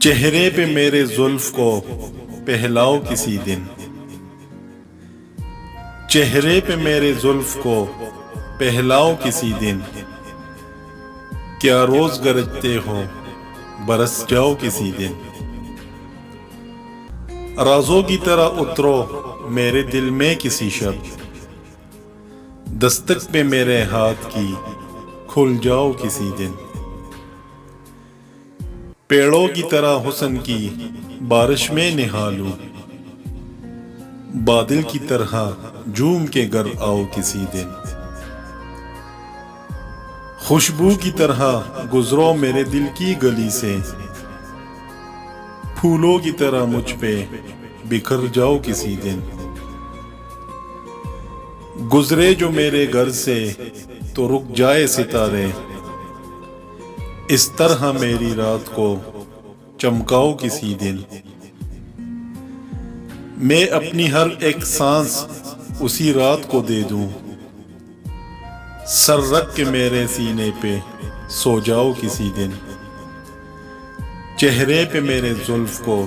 چہرے پہ میرے زلف کو پہلاؤ کسی دن، چہرے پہ میرے زلف کو پہلاؤ کسی دن، کیا روز گرجتے ہو برس جاؤ کسی دن۔ رازوں کی طرح اترو میرے دل میں کسی شب، دستک پہ میرے ہاتھ کی کھل جاؤ کسی دن۔ پیڑوں کی طرح حسن کی بارش میں نہالوں، بادل کی طرح جھوم کے گر آؤ کسی دن۔ خوشبو کی طرح گزرو میرے دل کی گلی سے، پھولوں کی طرح مجھ پہ بکھر جاؤ کسی دن۔ گزرے جو میرے گھر سے تو رک جائے ستارے، اس طرح میری رات کو چمکاؤ کسی دن۔ میں اپنی ہر ایک سانس اسی رات کو دے دوں، سر رکھ کے میرے سینے پہ سو جاؤ کسی دن۔ چہرے پہ میرے زلف کو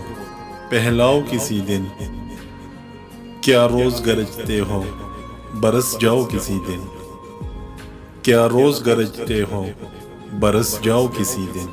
پہلاؤ کسی دن، کیا روز گرجتے ہو برس جاؤ کسی دن، کیا روز گرجتے ہو برس جاؤ کسی دن۔